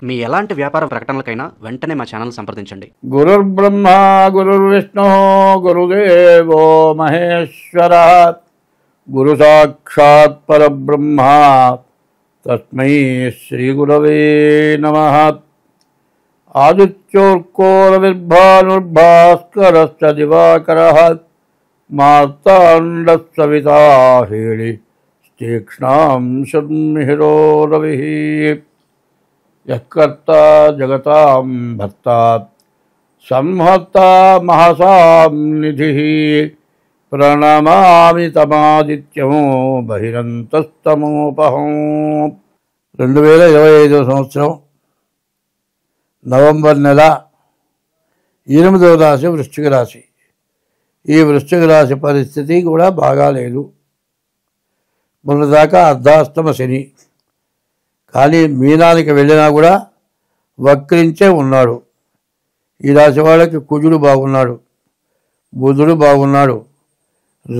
మీ ఎలాంటి వ్యాపార ప్రకటనలకైనా వెంటనే మా ఛానల్ సంప్రదించండి. గురుర్బ్రహ్మ గురుర్విష్ణు గురుదేవో మహేశ్వర గురు సాక్షాత్ పరబ్రహ్మ తస్మై శ్రీ గురవే నమః. ఆదిత్యోర్కోరవిర్భానుర్భాస్కరశ్చ దివాకరః మార్తాండః సవితా హేళి తీక్ష్ణాం శర్మిహిరో రవిః. యఃకర్తా జగతాం భర్తా సంహర్తా మహసాం నిధిః ప్రణమామి తమాదిత్యం బహిరంతస్తమోపహం. 2025 సంవత్సరం నవంబర్ నెల 8వ రాశి వృశ్చిక రాశి. ఈ వృశ్చిక రాశి పరిస్థితి కూడా బాగాలేదు. మొన్నదాకా అర్ధాష్టమ శని, కానీ మీనానికి వెళ్ళినా కూడా వక్రించే ఉన్నాడు. ఈ రాశి వాళ్ళకి కుజుడు బాగున్నాడు, బుధుడు బాగున్నాడు,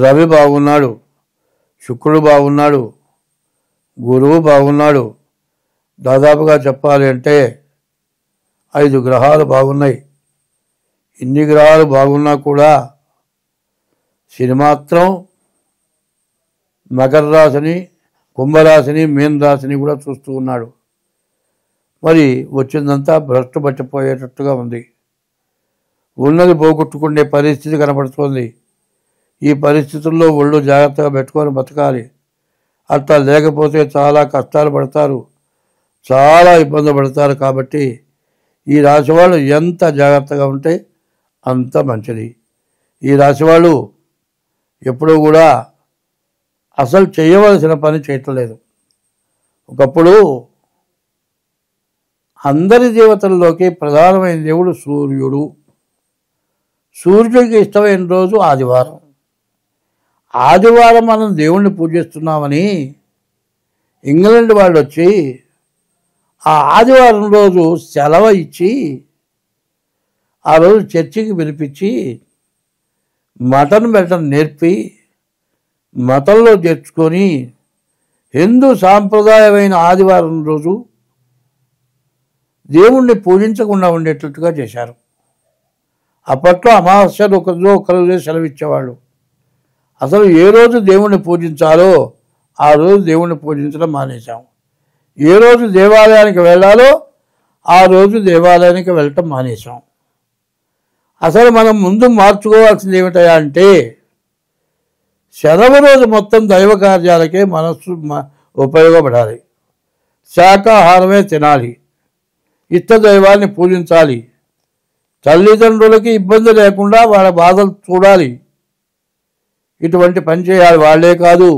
రవి బాగున్నాడు, శుక్రుడు బాగున్నాడు, గురువు బాగున్నాడు. దాదాపుగా చెప్పాలి అంటే 5 గ్రహాలు బాగున్నాయి. ఇన్ని గ్రహాలు బాగున్నా కూడా శని మాత్రం మకర రాశిని, కుంభరాశిని, మీన రాశిని కూడా చూస్తూ ఉన్నాడు. మరి వచ్చిందంతా భ్రష్టు పట్టిపోయేటట్టుగా ఉంది. ఉన్నది పోగొట్టుకునే పరిస్థితి కనపడుతోంది. ఈ పరిస్థితుల్లో ఒళ్ళు జాగ్రత్తగా పెట్టుకొని బతకాలి. అట్లా లేకపోతే చాలా కష్టాలు పడతారు, చాలా ఇబ్బంది పడతారు. కాబట్టి ఈ రాశి వాళ్ళు ఎంత జాగ్రత్తగా ఉంటే అంత మంచిది. ఈ రాశి వాళ్ళు ఎప్పుడూ కూడా అసలు చేయవలసిన పని చేయట్లేదు. ఒకప్పుడు అందరి దేవతల్లోకి ప్రధానమైన దేవుడు సూర్యుడు. సూర్యుడికి ఇష్టమైన రోజు ఆదివారం. ఆదివారం మనం దేవుణ్ణి పూజిస్తున్నామని ఇంగ్లాండ్ వాళ్ళు వచ్చి ఆ ఆదివారం రోజు సెలవు ఇచ్చి ఆ రోజు చర్చికి పిలిపించి మటన్ పెట్టడం నేర్పి మతంలో చేర్చుకొని హిందూ సాంప్రదాయమైన ఆదివారం రోజు దేవుణ్ణి పూజించకుండా ఉండేటట్టుగా చేశారు. అప్పట్లో అమావాస్యలు ఒకరోజే సెలవు ఇచ్చేవాళ్ళు. అసలు ఏ రోజు దేవుణ్ణి పూజించాలో ఆ రోజు దేవుణ్ణి పూజించడం మానేశాం. ఏ రోజు దేవాలయానికి వెళ్ళాలో ఆ రోజు దేవాలయానికి వెళ్ళటం మానేశాం. అసలు మనం ముందు మార్చుకోవాల్సింది ఏమిటయా అంటే, సెలవు రోజు మొత్తం దైవ కార్యాలకే మనస్సు ఉపయోగపడాలి. శాకాహారమే తినాలి, ఇష్టదైవాన్ని పూజించాలి, తల్లిదండ్రులకి ఇబ్బంది లేకుండా వాళ్ళ బాధలు చూడాలి. ఇటువంటి పని చేయాలి. వాళ్ళే కాదు,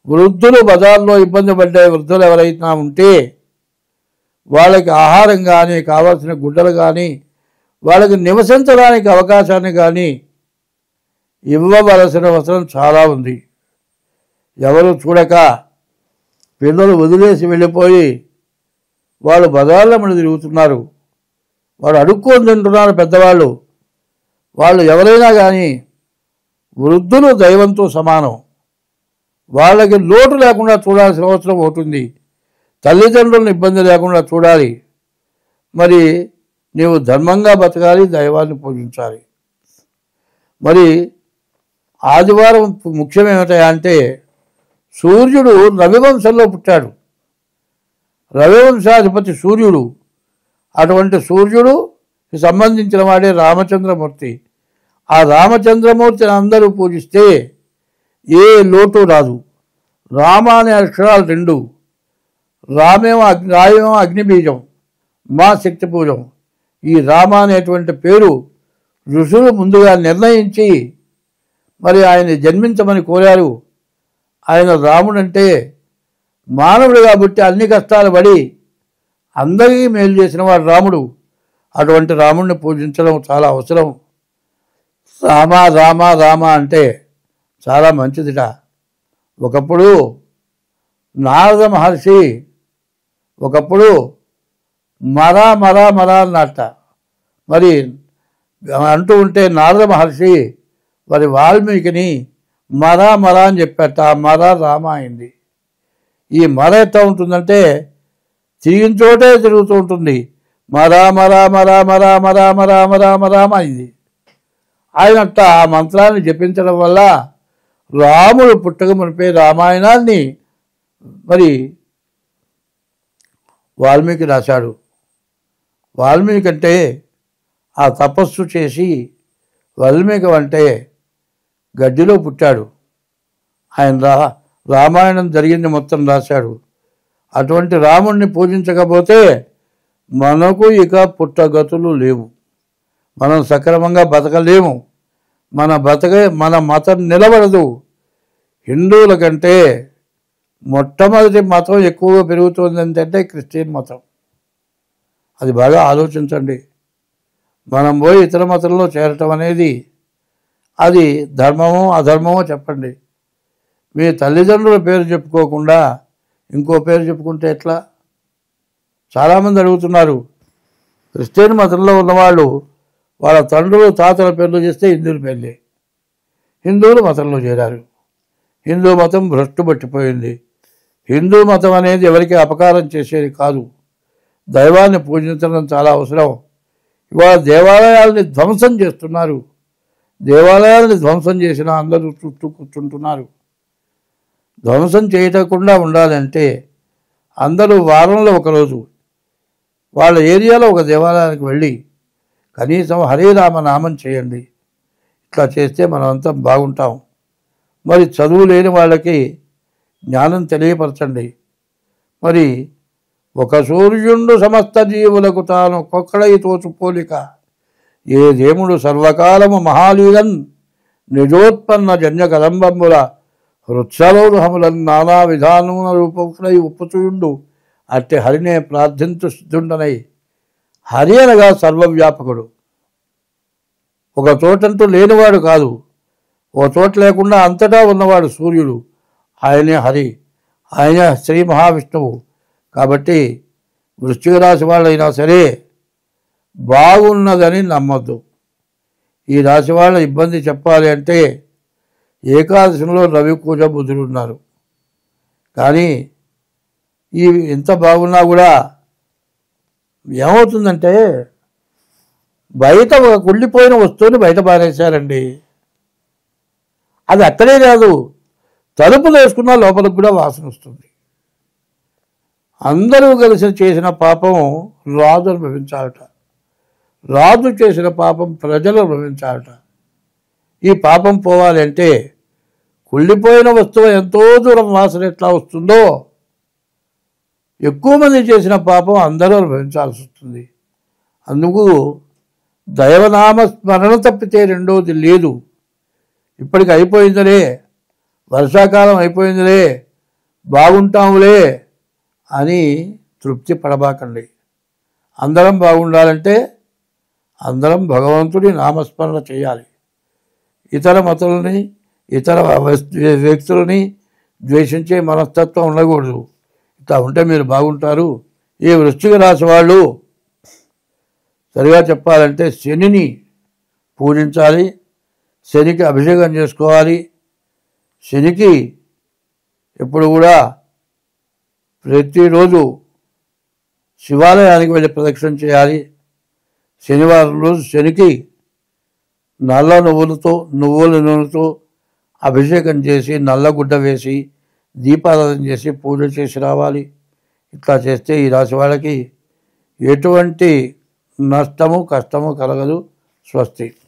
వృద్ధులు బజార్లో ఇబ్బంది పడ్డే వృద్ధులు ఎవరైనా ఉంటే వాళ్ళకి ఆహారం కానీ, కావాల్సిన గుడ్డలు కానీ, వాళ్ళకి నివసించడానికి అవకాశాన్ని కానీ ఇవ్వవలసిన అవసరం చాలా ఉంది. ఎవరు చూడక పిల్లలు వదిలేసి వెళ్ళిపోయి వాళ్ళు బజార్ల మీద తిరుగుతున్నారు. వాళ్ళు అడుక్కొని తింటున్నారు పెద్దవాళ్ళు. వాళ్ళు ఎవరైనా కానీ వృద్ధులు దైవంతో సమానం. వాళ్ళకి లోటు లేకుండా చూడాల్సిన అవసరం అవుతుంది. తల్లిదండ్రులను ఇబ్బంది లేకుండా చూడాలి. మరి నీవు ధర్మంగా బతకాలి, దైవాన్ని పూజించాలి. మరి ఆదివారం ముఖ్యం ఏమిటా అంటే, సూర్యుడు రవివంశంలో పుట్టాడు. రవివంశాధిపతి సూర్యుడు. అటువంటి సూర్యుడుకి సంబంధించిన వాడే రామచంద్రమూర్తి. ఆ రామచంద్రమూర్తిని అందరూ పూజిస్తే ఏ లోటు రాదు. రామ అనే అక్షరాలు 2. రామేమో అగ్నిబీజం, మా శక్తి పూజం. ఈ రామ అనేటువంటి పేరు ఋషులు ముందుగా నిర్ణయించి మరి ఆయన జన్మించమని కోరారు. ఆయన రాముడంటే మానవుడు కాబట్టి అన్ని కష్టాలు పడి అందరికీ మేలు చేసిన వాడు రాముడు. అటువంటి రాముడిని పూజించడం చాలా అవసరం. రామ రామ రామ అంటే చాలా మంచిదిట. ఒకప్పుడు నారద మహర్షి మరా మరా మరా అన్నట్ట. మరి అంటూ ఉంటే నారద మహర్షి మరి వాల్మీకిని మరా మరా అని చెప్పాట. ఆ మరా రామ అయింది. ఈ మర ఎట్లా ఉంటుందంటే తిరిగిన చోటే తిరుగుతూ ఉంటుంది. రామ రామ రామ రామ రామ రామ రామ రామ ఇది. ఆయనట్ట ఆ మంత్రాన్ని జపించడం వల్ల రాముడు పుట్టక మునిపే రామాయణాన్ని మరి వాల్మీకి రాశాడు. వాల్మీకి అంటే ఆ తపస్సు చేసి వాల్మీకి అంటే గడ్డిలో పుట్టాడు. ఆయన రామాయణం జరిగింది మొత్తం రాశాడు. అటువంటి రాముణ్ణి పూజించకపోతే మనకు ఇక పుట్టగతులు లేవు. మనం సక్రమంగా బతకలేము. మన మతం నిలబడదు. హిందువుల కంటే మొట్టమొదటి మతం ఎక్కువగా పెరుగుతుంది ఏంటంటే క్రిస్టియన్ మతం. అది బాగా ఆలోచించండి. మనం పోయి ఇతర మతంలో చేరటం అనేది అది ధర్మమో అధర్మమో చెప్పండి. మీ తల్లిదండ్రుల పేరు చెప్పుకోకుండా ఇంకో పేరు చెప్పుకుంటే ఎట్లా? చాలామంది అడుగుతున్నారు. క్రిస్టియన్ మతంలో ఉన్నవాళ్ళు వాళ్ళ తండ్రులు తాతల పేర్లు చేస్తే హిందువుల పేర్లే. హిందువులు మతంలో చేరారు. హిందూ మతం భ్రష్టు పట్టిపోయింది. హిందూ మతం అనేది ఎవరికి అపకారం చేసేది కాదు. దైవాన్ని పూజించడం చాలా అవసరం. ఇవాళ దేవాలయాల్ని ధ్వంసం చేస్తున్నారు. దేవాలయాల్ని ధ్వంసం చేసిన అందరూ చుట్టూ కూర్చుంటున్నారు. ధ్వంసం చేయకుండా ఉండాలంటే అందరూ వారంలో ఒకరోజు వాళ్ళ ఏరియాలో ఒక దేవాలయానికి వెళ్ళి కనీసం హరే రామ నామం చేయండి. ఇట్లా చేస్తే మనమంతా బాగుంటాం. మరి చదువు లేని వాళ్ళకి జ్ఞానం తెలియపరచండి. మరి ఒక సూర్యుండు సమస్త జీవులకు తాను కొక్కడై తోచు పోలిక ఏ దేముడు సర్వకాలము మహాలీలన్ నిజోత్పన్న జన్య కదంబంబుల హృత్సలోహములను నానా విధానమున రూపములై ఉప్పుచుయుండు అట్టి హరినే ప్రార్థించు సిద్ధుండనై. హరి అనగా సర్వవ్యాపకుడు. ఒక చోటంటూ లేనివాడు కాదు. ఒక చోట లేకుండా అంతటా ఉన్నవాడు సూర్యుడు. ఆయనే హరి. ఆయనే శ్రీ మహావిష్ణువు. కాబట్టి వృశ్చిక రాశి వాళ్ళైనా సరే బాగున్నదని నమ్మద్దు. ఈ రాశి వాళ్ళ ఇబ్బంది చెప్పాలి అంటే ఏకాదశిలో రవి కూజ బుధుడు ఉన్నారు. కానీ ఈ ఎంత బాగున్నా కూడా ఏమవుతుందంటే బయట ఒక కుళ్ళిపోయిన వస్తువుని బయట పారేశారండి. అది అక్కడే కాదు, తలుపులు వేసుకున్న లోపలికి కూడా వాసన వస్తుంది. అందరూ కలిసి చేసిన పాపం రాజు అనుభవించాలట. రాజు చేసిన పాపం ప్రజలు అనుభవించాలట. ఈ పాపం పోవాలి అంటే కుళ్ళిపోయిన వస్తువు ఎంతో దూరం వాసన ఎట్లా వస్తుందో ఎక్కువ మంది చేసిన పాపం అందరూ అనుభవించాల్సి వస్తుంది. అందుకు దైవనామ స్మరణ తప్పితే రెండోది లేదు. ఇప్పటికి అయిపోయిందిలే, వర్షాకాలం అయిపోయిందిలే, బాగుంటాములే అని తృప్తి పడబాకండి. అందరం బాగుండాలంటే అందరం భగవంతుడి నామస్మరణ చేయాలి. ఇతర మతాలని ఇతర వ్యక్తులని ద్వేషించే మనస్తత్వం ఉండకూడదు. ఇట్లా ఉంటే మీరు బాగుంటారు. ఈ వృశ్చిక రాశి వాళ్ళు సరిగా చెప్పాలంటే శనిని పూజించాలి. శనికి అభిషేకం చేసుకోవాలి. శనికి ఎప్పుడు కూడా ప్రతిరోజు శివాలయానికి వెళ్ళి ప్రదక్షిణ చేయాలి. శనివారం రోజు శనికి నల్ల నువ్వుల నూనెతో అభిషేకం చేసి నల్లగుడ్డ వేసి దీపారాధన చేసి పూజ చేసి రావాలి. ఇట్లా చేస్తే ఈ రాశి వాళ్ళకి ఎటువంటి నష్టము కష్టము కలగదు. స్వస్తి.